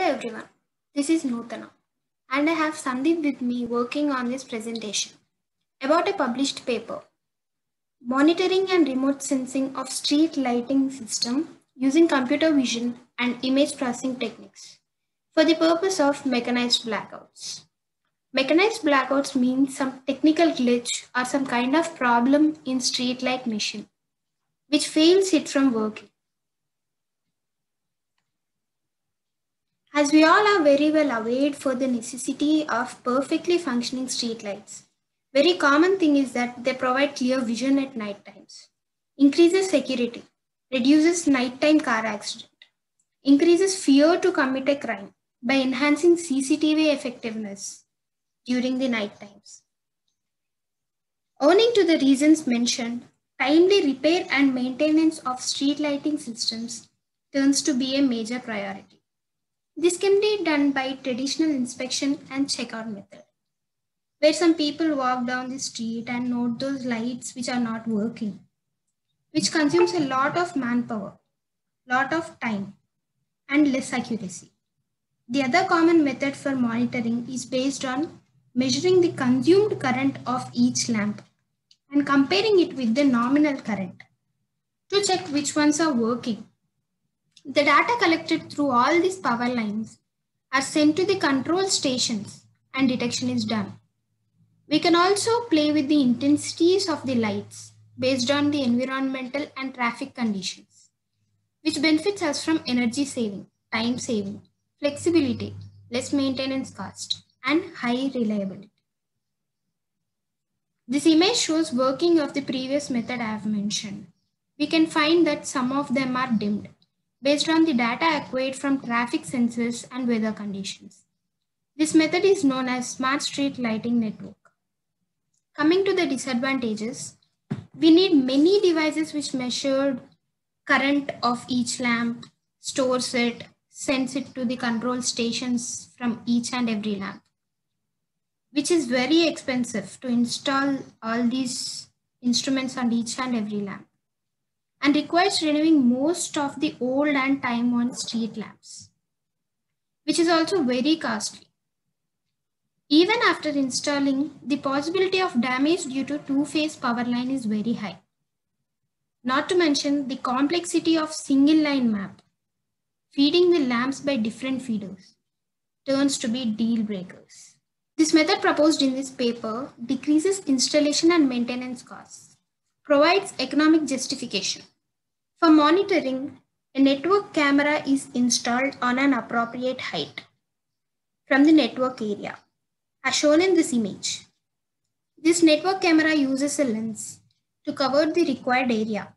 everyone, this is Nutana and I have Sandeep with me working on this presentation about a published paper, Monitoring and Remote Sensing of Street Lighting System using Computer Vision and Image Processing Techniques for the purpose of mechanized blackouts. Mechanized blackouts means some technical glitch or some kind of problem in street light machine which fails it from working. As we all are very well aware for the necessity of perfectly functioning streetlights, very common thing is that they provide clear vision at night times, increases security, reduces nighttime car accident, increases fear to commit a crime by enhancing CCTV effectiveness during the night times. Owing to the reasons mentioned, timely repair and maintenance of street lighting systems turns to be a major priority. This can be done by traditional inspection and checkout method, where some people walk down the street and note those lights which are not working, which consumes a lot of manpower, lot of time, and less accuracy. The other common method for monitoring is based on measuring the consumed current of each lamp and comparing it with the nominal current to check which ones are working. The data collected through all these power lines are sent to the control stations and detection is done. We can also play with the intensities of the lights based on the environmental and traffic conditions, which benefits us from energy saving, time saving, flexibility, less maintenance cost, and high reliability. This image shows working of the previous method I have mentioned. We can find that some of them are dimmed based on the data acquired from traffic sensors and weather conditions. This method is known as Smart Street Lighting Network. Coming to the disadvantages, we need many devices which measure current of each lamp, stores it, sends it to the control stations from each and every lamp, which is very expensive to install all these instruments on each and every lamp, and requires renewing most of the old and time-worn street lamps, which is also very costly. Even after installing, the possibility of damage due to two-phase power line is very high. Not to mention the complexity of single line map, feeding the lamps by different feeders, turns to be deal breakers. This method proposed in this paper decreases installation and maintenance costs, provides economic justification. For monitoring, a network camera is installed on an appropriate height from the network area, as shown in this image. This network camera uses a lens to cover the required area.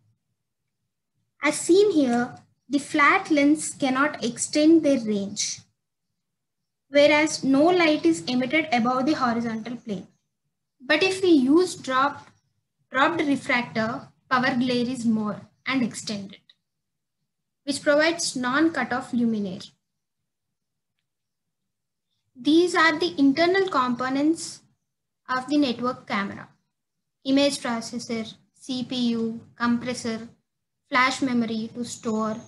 As seen here, the flat lens cannot extend their range, whereas no light is emitted above the horizontal plane. But if we use dropped refractor, power glare is more and extended, which provides non-cutoff luminaire. These are the internal components of the network camera: image processor, CPU, compressor, flash memory to store,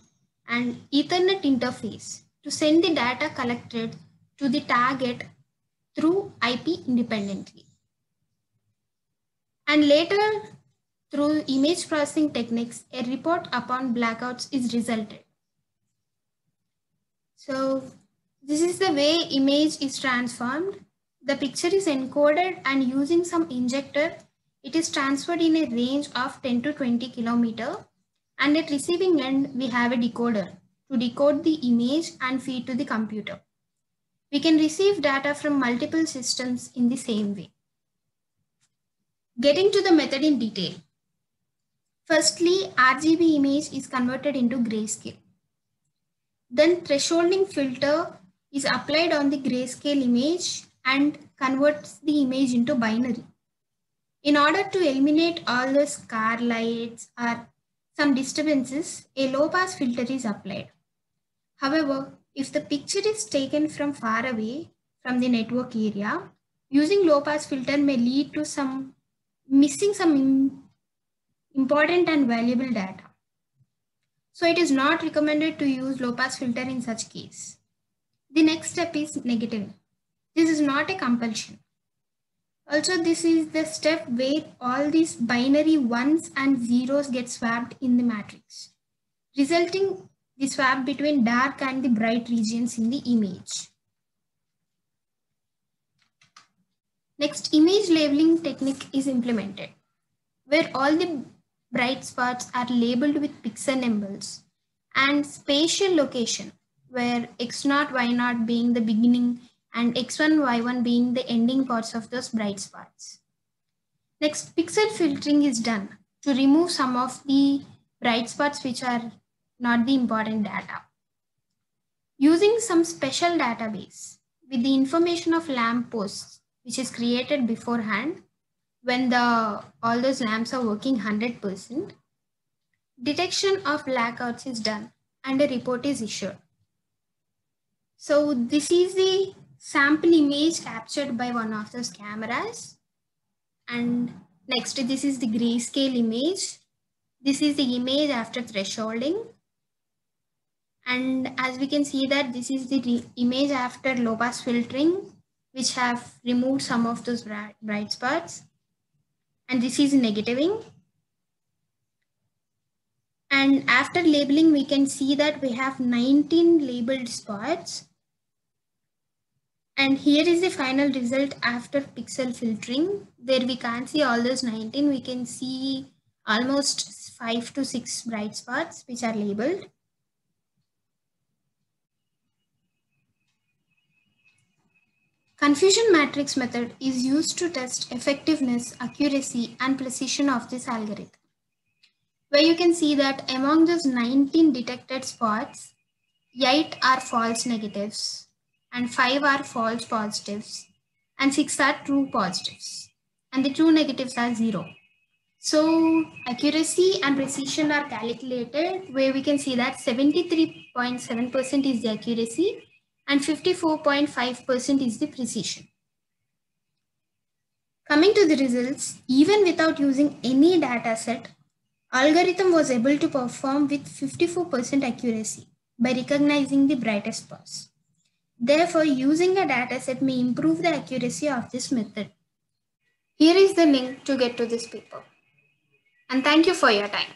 and Ethernet interface to send the data collected to the target through IP independently. And later, through image processing techniques, a report upon blackouts is resulted. So this is the way image is transformed. The picture is encoded and using some injector, it is transferred in a range of 10 to 20 kilometer, and at receiving end, we have a decoder to decode the image and feed to the computer. We can receive data from multiple systems in the same way. Getting to the method in detail. Firstly, RGB image is converted into grayscale. Then thresholding filter is applied on the grayscale image and converts the image into binary. In order to eliminate all those car lights or some disturbances, a low pass filter is applied. However, if the picture is taken from far away from the network area, using low pass filter may lead to some missing some important and valuable data. So it is not recommended to use low pass filter in such case. The next step is negative. This is not a compulsion. Also, this is the step where all these binary ones and zeros get swapped in the matrix, resulting the swap between dark and the bright regions in the image. Next, image labeling technique is implemented, where all the bright spots are labeled with pixel numbers and spatial location, where x0, y0 being the beginning and x1, y1 being the ending parts of those bright spots. Next, pixel filtering is done to remove some of the bright spots which are not the important data. Using some special database with the information of lamp posts, which is created beforehand when all those lamps are working 100%, detection of blackouts is done and a report is issued. So this is the sample image captured by one of those cameras. And next, this is the grayscale image. This is the image after thresholding. And as we can see that this is the image after low pass filtering, which have removed some of those bright spots. And this is negativing. And after labeling, we can see that we have 19 labeled spots. And here is the final result after pixel filtering, where we can't see all those 19. We can see almost 5 to 6 bright spots which are labeled. Confusion matrix method is used to test effectiveness, accuracy, and precision of this algorithm, where you can see that among those 19 detected spots, 8 are false negatives, and 5 are false positives, and 6 are true positives, and the true negatives are 0. So accuracy and precision are calculated, where we can see that 73.7% is the accuracy and 54.5% is the precision. Coming to the results, even without using any data set, algorithm was able to perform with 54% accuracy by recognizing the brightest spots. Therefore, using a dataset may improve the accuracy of this method. Here is the link to get to this paper. And thank you for your time.